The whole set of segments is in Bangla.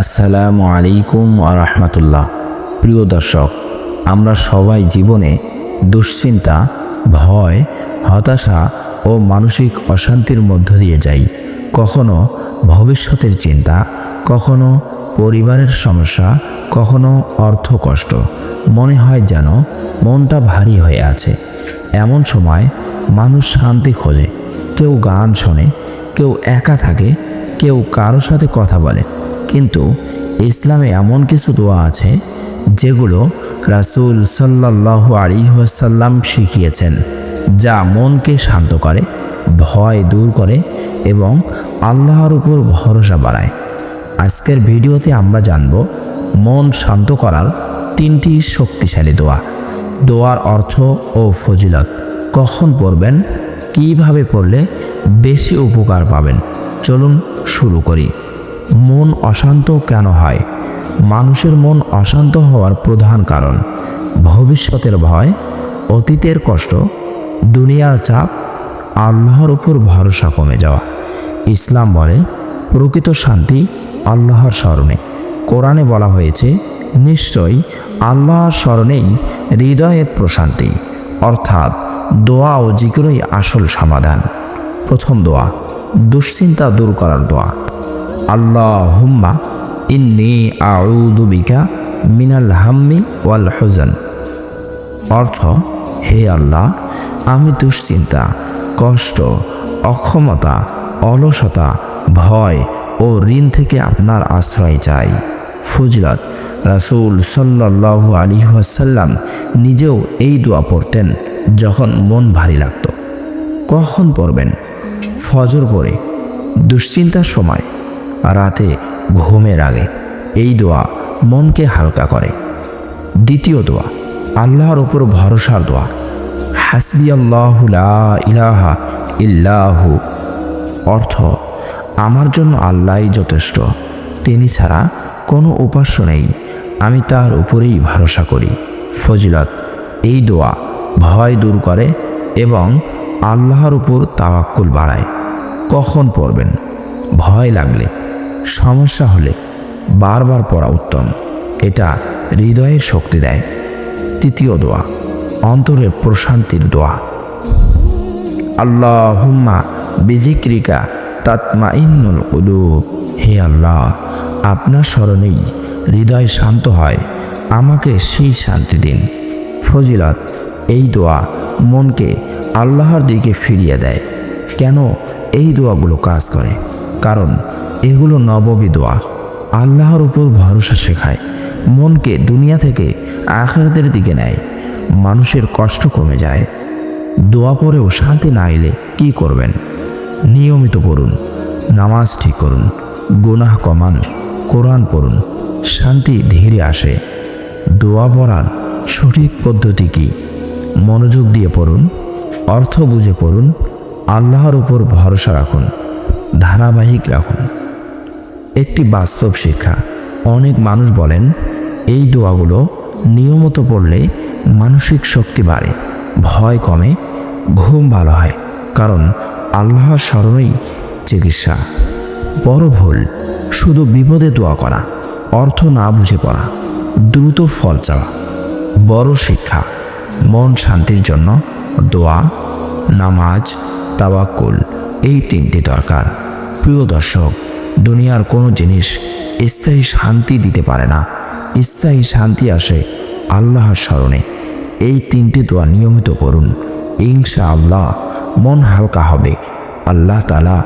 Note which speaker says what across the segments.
Speaker 1: আসসালামু আলাইকুম ওয়া রাহমাতুল্লাহ। প্রিয় দর্শক, আমরা সবাই জীবনে দুশ্চিন্তা, ভয়, হতাশা ও মানসিক অশান্তির মধ্য দিয়ে যাই। কখনো ভবিষ্যতের চিন্তা, কখনো পরিবারের সমস্যা, কখনো অর্থ কষ্ট। মনে হয় যেন মনটা ভারী হয়ে আছে। এমন সময় মানুষ শান্তি খোঁজে। কেউ গান শোনে, কেউ একা থাকে, কেউ কারোর সাথে কথা বলে। কিন্তু ইসলামে এমন কিছু দোয়া আছে যেগুলো রাসূল সাল্লাল্লাহু আলাইহি ওয়াসাল্লাম শিখিয়েছেন, যা মনকে শান্ত করে, ভয় দূর করে এবং আল্লাহর উপর ভরসা বাড়ায়। আজকের ভিডিওতে আমরা জানব মন শান্ত করার 3টি শক্তিশালী দোয়া, দোয়ার অর্থ ও ফজিলত, কখন পড়বেন, কিভাবে পড়লে বেশি উপকার পাবেন। চলুন শুরু করি। মন অশান্ত কেন হয়? মানুষের মন অশান্ত হওয়ার প্রধান কারণ ভবিষ্যতের ভয়, অতীতের কষ্ট, দুনিয়ার চাপ, আল্লাহর উপর ভরসা কমে যাওয়া। ইসলাম বলে প্রকৃত শান্তি আল্লাহর স্মরণে। কোরআনে বলা হয়েছে, নিশ্চয়ই আল্লাহর স্মরণেই হৃদয়ের প্রশান্তি, অর্থাৎ দোয়া ও জিকিরই আসল সমাধান। প্রথম দোয়া, দুশ্চিন্তা দূর করার দোয়া। আল্লাহুম্মা ইন্নী আউযু বিকা মিনাল হাম্মি ওয়াল হুজন। অর্থ, হে আল্লাহ, আমি দুশ্চিন্তা, কষ্ট, অক্ষমতা, অলসতা, ভয় ও ঋণ থেকে আপনার আশ্রয় চাই। ফজিলত, রাসূল সাল্লাল্লাহু আলাইহি ওয়াসাল্লাম নিজেও এই দোয়া পড়তেন যখন মন ভারী লাগত। কখন পড়বেন? ফজর পড়ে, দুশ্চিন্তার সময়, রাতে ঘুমের আগে। এই দোয়া মনকে হালকা করে। দ্বিতীয় দোয়া, আল্লাহর উপর ভরসার দোয়া। হাসবি আল্লাহু লা ইলাহা ইল্লাহু। অর্থ, আমার জন্য আল্লাহই যথেষ্ট, তিনি ছাড়া কোনো উপাস্য নেই, আমি তার উপরেই ভরসা করি। ফজিলত, এই দোয়া ভয় দূর করে এবং আল্লাহর উপর তাওয়াক্কুল বাড়ায়। কখন পড়বেন? ভয় লাগলে, সমস্যা হলে বারবার পড়া উত্তম। এটা হৃদয়ের শক্তি দেয়। তৃতীয় দোয়া, অন্তরের প্রশান্তির দোয়া। আল্লাহুম্মা বিযিক্রিকা তাতমাইন্নুল কুলুব। হে আল্লাহ, আপনার স্মরণেই হৃদয় শান্ত হয়, আমাকে সেই শান্তি দিন। ফজিলত, এই দোয়া মনকে আল্লাহর দিকে ফিরিয়ে দেয়। কেন এই দোয়াগুলো কাজ করে? কারণ এগুলো নববী দোয়া, আল্লাহর উপর ভরসা শেখায়, মনকে দুনিয়া থেকে আখিরাতের দিকে নেয়, মানুষের কষ্ট কমে যায়। দোয়া পড়েও শান্তি না এলে কী করবেন? নিয়মিত পড়ুন, নামাজ ঠিক করুন, গুনাহ কমান, কোরআন পড়ুন, শান্তি ধীরে আসে। দোয়া পড়ার সঠিক পদ্ধতি কী? মনোযোগ দিয়ে পড়ুন, অর্থ বুঝে পড়ুন, আল্লাহর উপর ভরসা রাখুন, ধারাবাহিক রাখুন। একটি বাস্তব শিক্ষা, অনেক মানুষ বলেন এই দোয়াগুলো নিয়মিত পড়লে মানসিক শক্তি বাড়ে, ভয় কমে, ঘুম ভালো হয়, কারণ আল্লাহর স্মরণেই চিকিৎসা। বড় ভুল, শুধু বিপদে দোয়া করা, অর্থ না বুঝে পড়া, দ্রুত ফল চাওয়া। বড় শিক্ষা, মন শান্তির জন্য দোয়া, নামাজ, তাওয়াক্কুল, এই 3টি দরকার। প্রিয় দর্শক, দুনিয়ার কোনো জিনিস স্থায়ী শান্তি দিতে পারে না। স্থায়ী শান্তি আসে আল্লাহর স্মরণে। এই 3টি দোয়া নিয়মিত পড়ুন, ইনশাআল্লাহ মন হালকা হবে। আল্লাহ তাআলা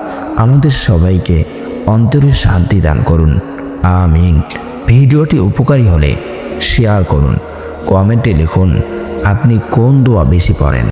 Speaker 1: আমাদের সবাইকে অন্তরে শান্তি দান করুন, আমিন। ভিডিওটি উপকারী হলে শেয়ার করুন, কমেন্টে লিখুন আপনি কোন দোয়া বেশি পড়েন।